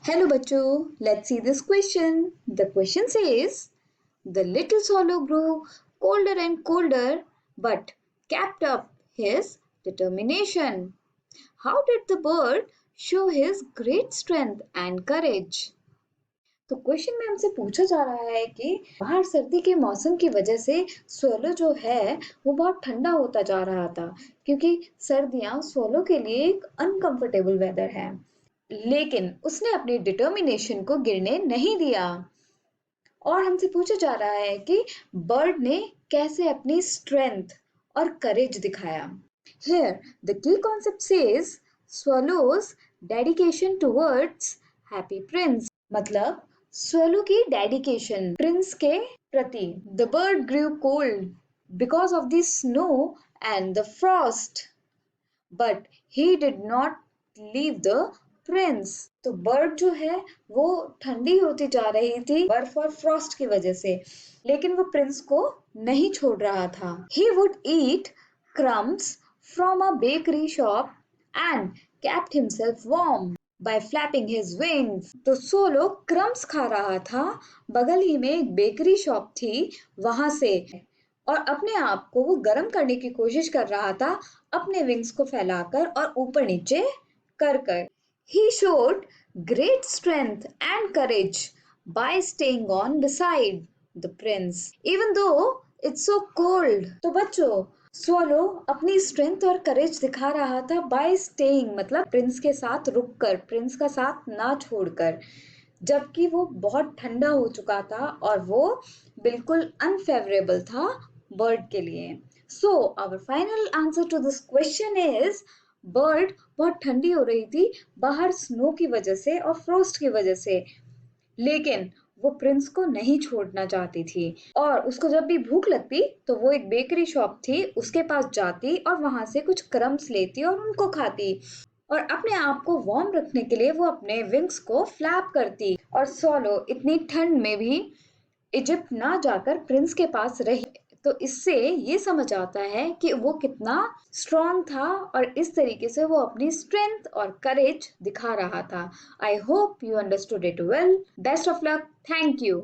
Hello bachcho, let's see this question. The question says, the little swallow grew colder and colder but kept up his determination. How did the bird show his great strength and courage? तो question में हमसे पूछा जा रहा है कि बाहर सर्दी के मौसम की वजह से swallow जो है वो बहुत ठंडा होता जा रहा था क्योंकि सर्दियां swallow के लिए एक अनकंफर्टेबल वेदर है। लेकिन उसने अपनी डिटर्मिनेशन को गिरने नहीं दिया और हमसे पूछा जा रहा है कि बर्ड ने कैसे अपनी स्ट्रेंथ और करेज दिखाया। Here the key concept says swallows dedication towards happy prince, मतलब swallow की डेडिकेशन प्रिंस के प्रति। The bird grew cold because of the snow and the frost, but he did not leave the Prince. तो bird जो है वो ठंडी होती जा रही थी बर्फ और फ्रॉस्ट की वजह से, लेकिन वो प्रिंस को नहीं छोड़ रहा था। He would eat crumbs from a bakery shop and kept himself warm by flapping his wings। तो सोलो क्रम्स खा रहा था, बगल ही में एक बेकरी शॉप थी वहां से, और अपने आप को वो गर्म करने की कोशिश कर रहा था अपने विंग्स को फैलाकर और ऊपर नीचे कर कर। He showed great strength and courage by staying on beside the prince even though it's so cold। तो बच्चों, स्वलो अपनी स्ट्रेंथ और करेज दिखा रहा था बाय स्टेइंग, मतलब प्रिंस के साथ रुककर, प्रिंस का साथ ना छोड़कर, जबकि वो बहुत ठंडा हो चुका था और वो बिल्कुल अनफेवरेबल था बर्ड के लिए। So our final answer to this question is bird बहुत ठंडी हो रही थी बाहर स्नो की वजह से और फ्रोस्ट की वजह से, लेकिन वो प्रिंस को नहीं छोड़ना चाहती थी और उसको जब भी भूख लगती तो वो एक बेकरी शॉप थी उसके पास जाती और वहां से कुछ क्रम्स लेती और उनको खाती, और अपने आप को वार्म रखने के लिए वो अपने विंग्स को फ्लैप करती। और सोलो इतनी ठंड में भी इजिप्ट ना जाकर प्रिंस के पास रही। तो इससे ये समझ आता है कि वो कितना स्ट्रांग था और इस तरीके से वो अपनी स्ट्रेंथ और करेज दिखा रहा था। I hope you understood it well. Best of luck. Thank you.